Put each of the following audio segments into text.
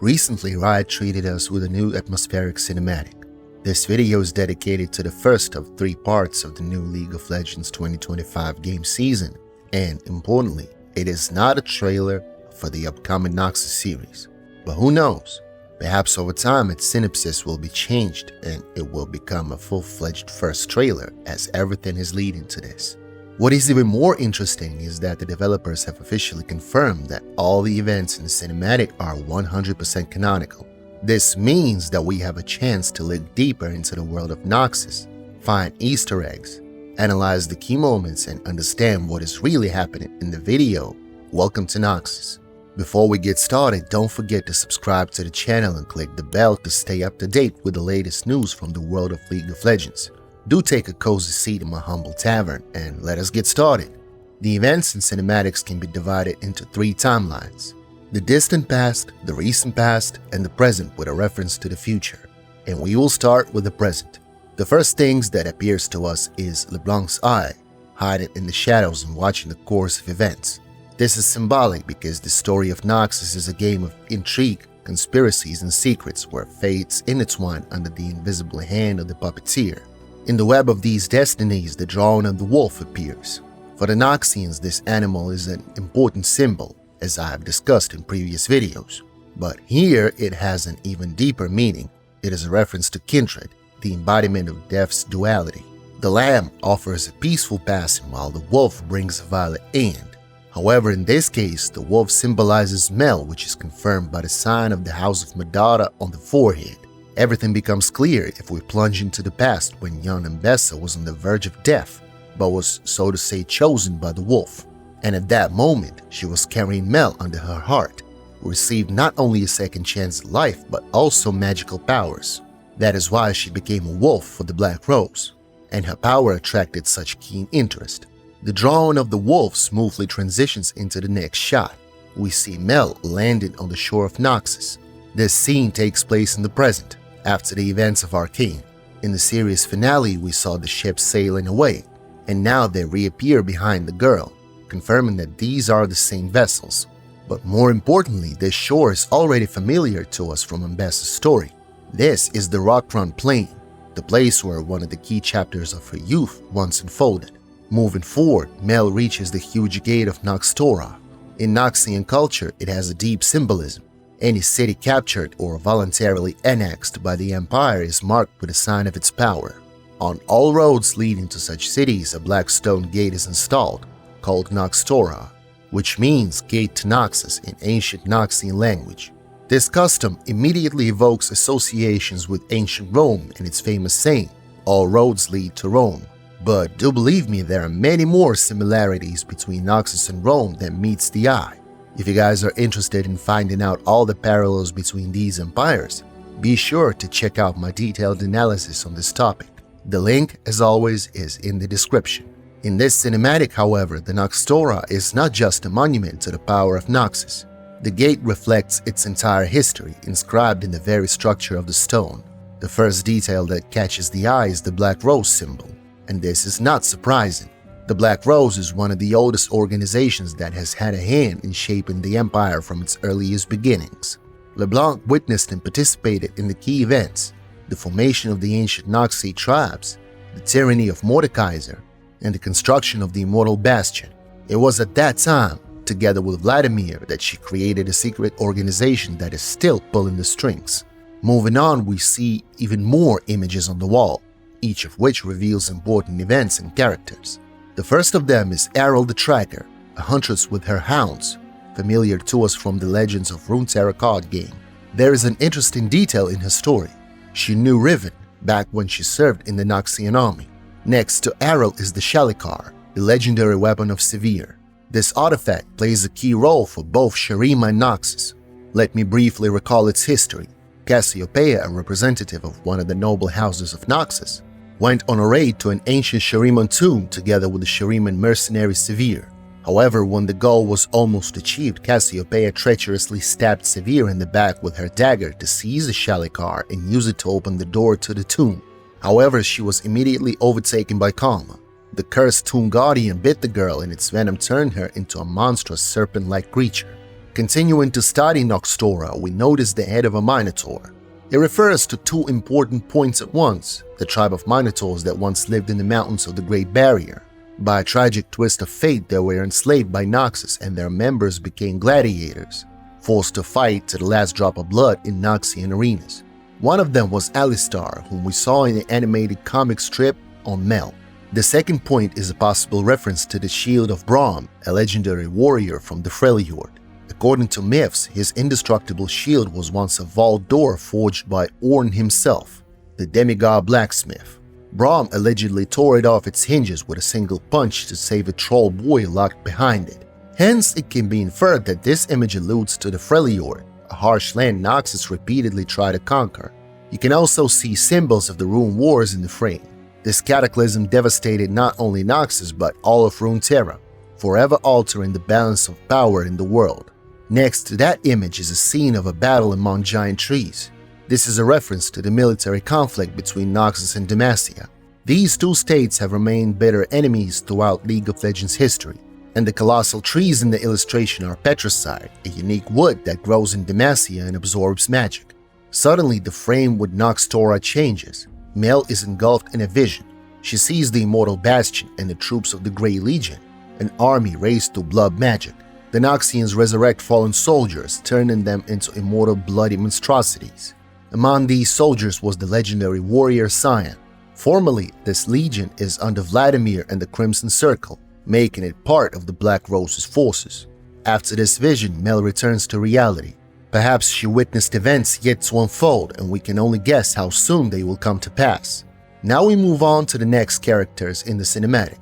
Recently, Riot treated us with a new atmospheric cinematic. This video is dedicated to the first of 3 parts of the new League of Legends 2025 game season, and importantly, it is not a trailer for the upcoming Noxus series. But who knows? Perhaps over time its synopsis will be changed and it will become a full-fledged first trailer, as everything is leading to this. What is even more interesting is that the developers have officially confirmed that all the events in the cinematic are 100% canonical. This means that we have a chance to look deeper into the world of Noxus, find Easter eggs, analyze the key moments, and understand what is really happening in the video. Welcome to Noxus. Before we get started, don't forget to subscribe to the channel and click the bell to stay up to date with the latest news from the world of League of Legends. Do take a cozy seat in my humble tavern and let us get started. The events and cinematics can be divided into 3 timelines: the distant past, the recent past, and the present with a reference to the future. And we will start with the present. The first things that appears to us is LeBlanc's eye, hiding in the shadows and watching the course of events. This is symbolic because the story of Noxus is a game of intrigue, conspiracies, and secrets where fates intertwine under the invisible hand of the puppeteer. In the web of these destinies, the drawing of the wolf appears. For the Noxians, this animal is an important symbol, as I have discussed in previous videos. But here it has an even deeper meaning. It is a reference to kindred, the embodiment of death's duality. The lamb offers a peaceful passing while the wolf brings a violent end. However, in this case, the wolf symbolizes Mel, which is confirmed by the sign of the House of Madara on the forehead. Everything becomes clear if we plunge into the past when young Mbessa was on the verge of death, but was, so to say, chosen by the wolf. And at that moment, she was carrying Mel under her heart, who received not only a second chance at life, but also magical powers. That is why she became a wolf for the Black Rose, and her power attracted such keen interest. The drawing of the wolf smoothly transitions into the next shot. We see Mel landing on the shore of Noxus. This scene takes place in the present, after the events of Arcane. In the series finale, we saw the ship sailing away, and now they reappear behind the girl, confirming that these are the same vessels. But more importantly, this shore is already familiar to us from Mbessa's story. This is the Rockfront Plain, the place where one of the key chapters of her youth once unfolded. Moving forward, Mel reaches the huge gate of Noxtora. In Noxian culture, it has a deep symbolism. Any city captured or voluntarily annexed by the Empire is marked with a sign of its power. On all roads leading to such cities, a black stone gate is installed, called Noxtora, which means Gate to Noxus in ancient Noxian language. This custom immediately evokes associations with ancient Rome and its famous saying, "All roads lead to Rome." But do believe me, there are many more similarities between Noxus and Rome than meets the eye. If you guys are interested in finding out all the parallels between these empires, be sure to check out my detailed analysis on this topic. The link, as always, is in the description. In this cinematic, however, the Noxtora is not just a monument to the power of Noxus. The gate reflects its entire history, inscribed in the very structure of the stone. The first detail that catches the eye is the Black Rose symbol, and this is not surprising. The Black Rose is one of the oldest organizations that has had a hand in shaping the Empire from its earliest beginnings. LeBlanc witnessed and participated in the key events: the formation of the ancient Noxie tribes, the tyranny of Mordekaiser, and the construction of the Immortal Bastion. It was at that time, together with Vladimir, that she created a secret organization that is still pulling the strings. Moving on, we see even more images on the wall, each of which reveals important events and characters. The first of them is Errol the Tracker, a huntress with her hounds, familiar to us from the Legends of Runeterra card game. There is an interesting detail in her story. She knew Riven back when she served in the Noxian army. Next to Errol is the Shalikar, the legendary weapon of Severe. This artifact plays a key role for both Shurima and Noxus. Let me briefly recall its history. Cassiopeia, a representative of one of the noble houses of Noxus, went on a raid to an ancient Shuriman tomb together with the Shuriman mercenary Severe. However, when the goal was almost achieved, Cassiopeia treacherously stabbed Severe in the back with her dagger to seize the Shalikar and use it to open the door to the tomb. However, she was immediately overtaken by Karma. The cursed tomb guardian bit the girl and its venom turned her into a monstrous serpent-like creature. Continuing to study Noxtora, we notice the head of a Minotaur. It refers to two important points at once: the tribe of Minotaurs that once lived in the mountains of the Great Barrier. By a tragic twist of fate, they were enslaved by Noxus and their members became gladiators, forced to fight to the last drop of blood in Noxian arenas. One of them was Alistar, whom we saw in the animated comic strip on Mel. The second point is a possible reference to the Shield of Brahm, a legendary warrior from the Freljord. According to myths, his indestructible shield was once a vault door forged by Orn himself, the demigod blacksmith. Brahm allegedly tore it off its hinges with a single punch to save a troll boy locked behind it. Hence, it can be inferred that this image alludes to the Freljord, a harsh land Noxus repeatedly tried to conquer. You can also see symbols of the Rune Wars in the frame. This cataclysm devastated not only Noxus but all of Runeterra, forever altering the balance of power in the world. Next to that image is a scene of a battle among giant trees. This is a reference to the military conflict between Noxus and Demacia. These two states have remained bitter enemies throughout League of Legends history, and the colossal trees in the illustration are Petricide, a unique wood that grows in Demacia and absorbs magic. Suddenly, the frame with Noxtora changes. Mel is engulfed in a vision. She sees the immortal Bastion and the troops of the Grey Legion, an army raised to blood magic. The Noxians resurrect fallen soldiers, turning them into immortal bloody monstrosities. Among these soldiers was the legendary warrior Cyan. Formally, this legion is under Vladimir and the Crimson Circle, making it part of the Black Rose's forces. After this vision, Mel returns to reality. Perhaps she witnessed events yet to unfold, and we can only guess how soon they will come to pass. Now we move on to the next characters in the cinematic.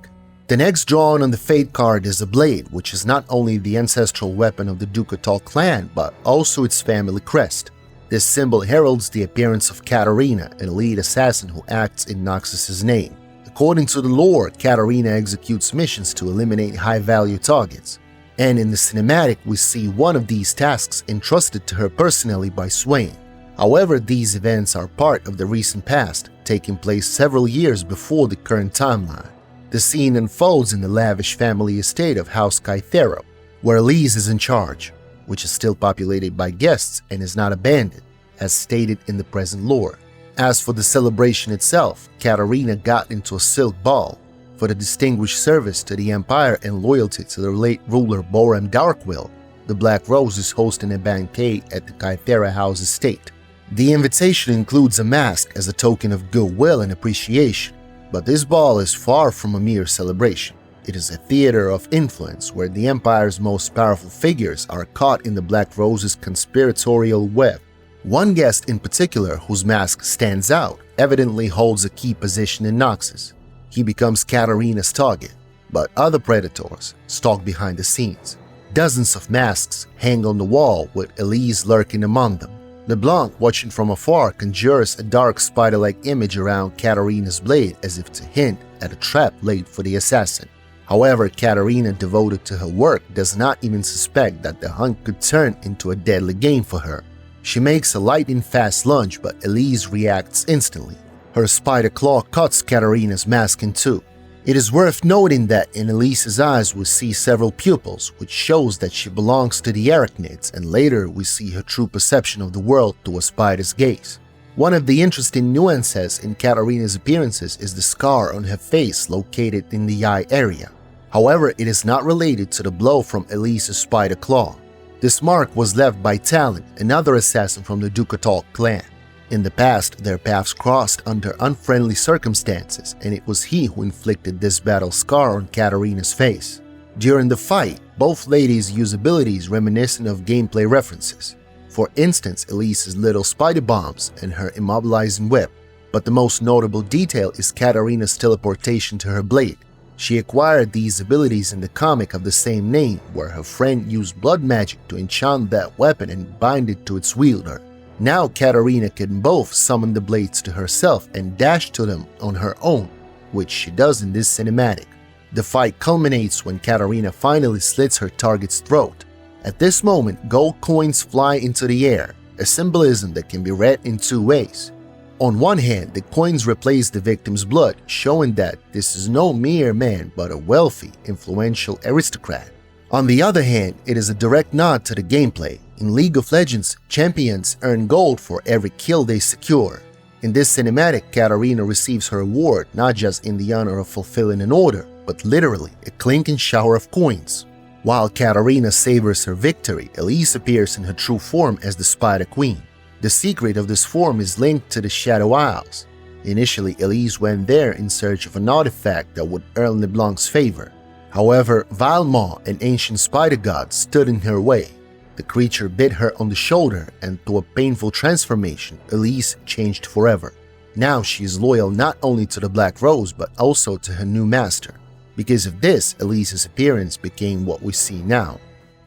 The next drawn on the Fate card is a blade, which is not only the ancestral weapon of the Ducatal clan, but also its family crest. This symbol heralds the appearance of Katarina, an elite assassin who acts in Noxus's name. According to the lore, Katarina executes missions to eliminate high-value targets. And in the cinematic, we see one of these tasks entrusted to her personally by Swain. However, these events are part of the recent past, taking place several years before the current timeline. The scene unfolds in the lavish family estate of House Kythera, where Elise is in charge, which is still populated by guests and is not abandoned, as stated in the present lore. As for the celebration itself, Katarina got into a silk ball for the distinguished service to the Empire and loyalty to the late ruler Boram Darkwill. The Black Rose is hosting a banquet at the Kythera House estate. The invitation includes a mask as a token of goodwill and appreciation. But this ball is far from a mere celebration. It is a theater of influence where the Empire's most powerful figures are caught in the Black Rose's conspiratorial web. One guest in particular, whose mask stands out, evidently holds a key position in Noxus. He becomes Katarina's target, but other predators stalk behind the scenes. Dozens of masks hang on the wall with Elise lurking among them. LeBlanc, watching from afar, conjures a dark spider-like image around Katarina's blade as if to hint at a trap laid for the assassin. However, Katarina, devoted to her work, does not even suspect that the hunt could turn into a deadly game for her. She makes a lightning-fast lunge, but Elise reacts instantly. Her spider claw cuts Katarina's mask in two. It is worth noting that in Elise's eyes we see several pupils, which shows that she belongs to the arachnids, and later we see her true perception of the world through a spider's gaze. One of the interesting nuances in Katarina's appearances is the scar on her face located in the eye area. However, it is not related to the blow from Elise's spider claw. This mark was left by Talon, another assassin from the Ducatal clan. In the past, their paths crossed under unfriendly circumstances, and it was he who inflicted this battle scar on Katarina's face. During the fight, both ladies use abilities reminiscent of gameplay references. For instance, Elise's little spider bombs and her immobilizing whip. But the most notable detail is Katarina's teleportation to her blade. She acquired these abilities in the comic of the same name, where her friend used blood magic to enchant that weapon and bind it to its wielder. Now Katarina can both summon the blades to herself and dash to them on her own, which she does in this cinematic. The fight culminates when Katarina finally slits her target's throat. At this moment, gold coins fly into the air, a symbolism that can be read in two ways. On one hand, the coins replace the victim's blood, showing that this is no mere man but a wealthy, influential aristocrat. On the other hand, it is a direct nod to the gameplay. In League of Legends, champions earn gold for every kill they secure. In this cinematic, Katarina receives her reward not just in the honor of fulfilling an order, but literally a clinking shower of coins. While Katarina savors her victory, Elise appears in her true form as the Spider Queen. The secret of this form is linked to the Shadow Isles. Initially, Elise went there in search of an artifact that would earn LeBlanc's favor. However, Valmaw, an ancient spider god, stood in her way. The creature bit her on the shoulder, and through a painful transformation, Elise changed forever. Now she is loyal not only to the Black Rose but also to her new master. Because of this, Elise's appearance became what we see now.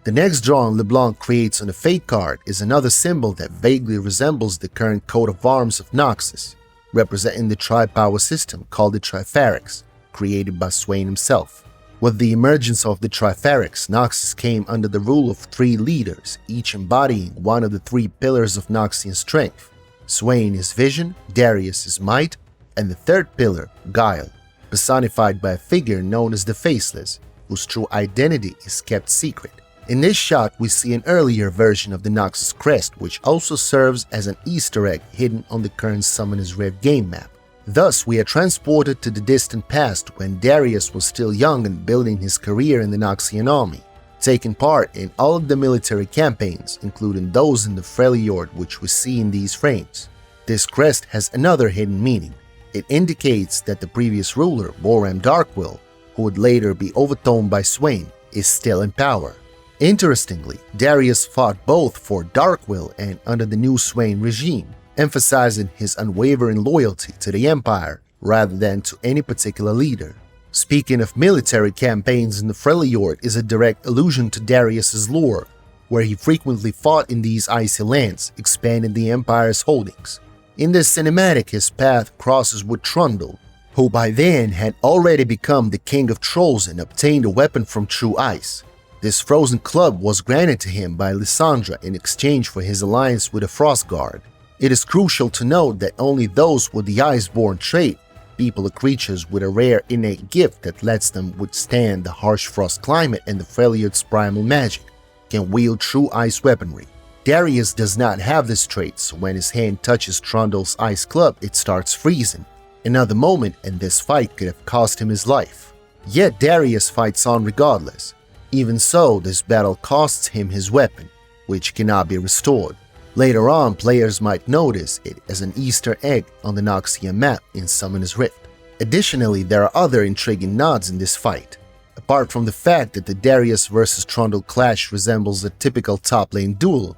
The next drawing LeBlanc creates on the Fate card is another symbol that vaguely resembles the current coat of arms of Noxus, representing the tri-power system called the Trifarix, created by Swain himself. With the emergence of the Trifarix, Noxus came under the rule of 3 leaders, each embodying one of the 3 pillars of Noxian strength. Swain is vision, Darius is might, and the 3rd pillar, guile, personified by a figure known as the Faceless, whose true identity is kept secret. In this shot, we see an earlier version of the Noxus crest, which also serves as an Easter egg hidden on the current Summoner's Rift game map. Thus, we are transported to the distant past when Darius was still young and building his career in the Noxian army, taking part in all of the military campaigns, including those in the Freljord which we see in these frames. This crest has another hidden meaning. It indicates that the previous ruler, Boram Darkwill, who would later be overthrown by Swain, is still in power. Interestingly, Darius fought both for Darkwill and under the new Swain regime, emphasizing his unwavering loyalty to the Empire rather than to any particular leader. Speaking of military campaigns in the Freljord is a direct allusion to Darius's lore, where he frequently fought in these icy lands, expanding the Empire's holdings. In this cinematic, his path crosses with Trundle, who by then had already become the king of trolls and obtained a weapon from true ice. This frozen club was granted to him by Lysandra in exchange for his alliance with the Frostguard. It is crucial to note that only those with the Iceborn trait, people or creatures with a rare innate gift that lets them withstand the harsh frost climate and the Freljord's primal magic, can wield true ice weaponry. Darius does not have this trait, so when his hand touches Trundle's ice club, it starts freezing. Another moment and this fight could have cost him his life. Yet Darius fights on regardless. Even so, this battle costs him his weapon, which cannot be restored. Later on, players might notice it as an Easter egg on the Noxian map in Summoner's Rift. Additionally, there are other intriguing nods in this fight. Apart from the fact that the Darius vs Trundle clash resembles a typical top lane duel,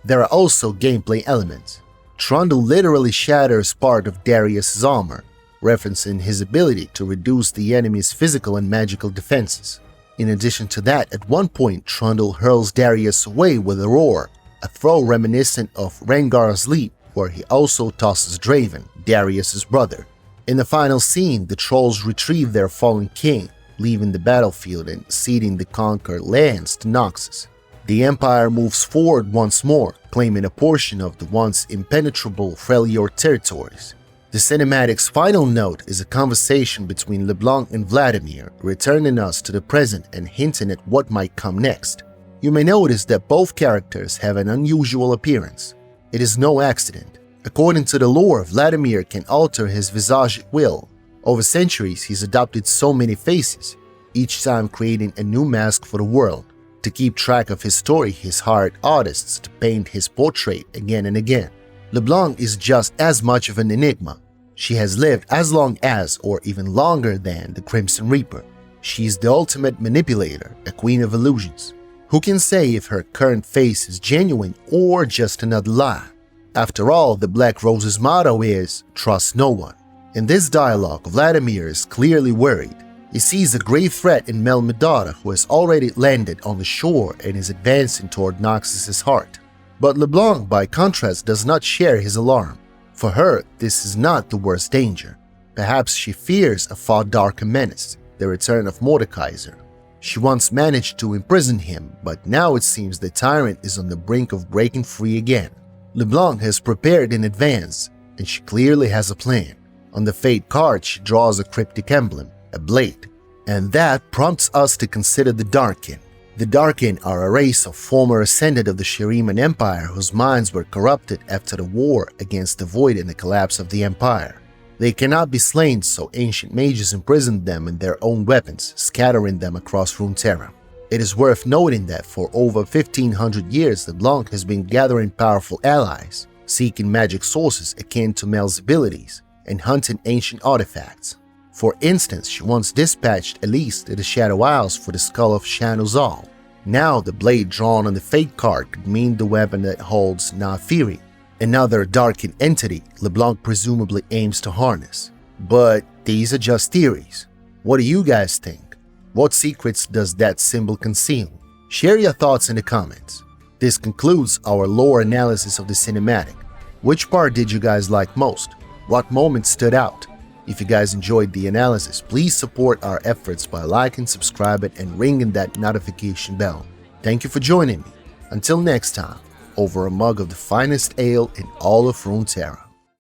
there are also gameplay elements. Trundle literally shatters part of Darius's armor, referencing his ability to reduce the enemy's physical and magical defenses. In addition to that, at one point Trundle hurls Darius away with a roar, a throw reminiscent of Rengar's leap, where he also tosses Draven, Darius's brother. In the final scene, the trolls retrieve their fallen king, leaving the battlefield and ceding the conquered lands to Noxus. The Empire moves forward once more, claiming a portion of the once impenetrable Freljord territories. The cinematic's final note is a conversation between LeBlanc and Vladimir, returning us to the present and hinting at what might come next. You may notice that both characters have an unusual appearance. It is no accident. According to the lore, Vladimir can alter his visage at will. Over centuries, he's adopted so many faces, each time creating a new mask for the world. To keep track of his story, he's hired artists to paint his portrait again and again. LeBlanc is just as much of an enigma. She has lived as long as, or even longer than, the Crimson Reaper. She's the ultimate manipulator, a queen of illusions. Who can say if her current face is genuine or just another lie? After all, the Black Rose's motto is, trust no one. In this dialogue, Vladimir is clearly worried. He sees a grave threat in Mel Medara, who has already landed on the shore and is advancing toward Noxus's heart. But LeBlanc, by contrast, does not share his alarm. For her, this is not the worst danger. Perhaps she fears a far darker menace, the return of Mordekaiser. She once managed to imprison him, but now it seems the tyrant is on the brink of breaking free again. LeBlanc has prepared in advance, and she clearly has a plan. On the Fate card, she draws a cryptic emblem, a blade, and that prompts us to consider the Darkin, The Darkin are a race of former ascendant of the Shiriman Empire whose minds were corrupted after the war against the Void and the collapse of the Empire. They cannot be slain, so ancient mages imprisoned them in their own weapons, scattering them across Runeterra. It is worth noting that for over 1500 years LeBlanc has been gathering powerful allies, seeking magic sources akin to Mel's abilities, and hunting ancient artifacts. For instance, she once dispatched Elise to the Shadow Isles for the skull of Shanuzal. Now the blade drawn on the fate card could mean the weapon that holds Naafiri, another Darkin entity LeBlanc presumably aims to harness. But these are just theories. What do you guys think? What secrets does that symbol conceal? Share your thoughts in the comments. This concludes our lore analysis of the cinematic. Which part did you guys like most? What moment stood out? If you guys enjoyed the analysis, please support our efforts by liking, subscribing, and ringing that notification bell. Thank you for joining me. Until next time, over a mug of the finest ale in all of Runeterra.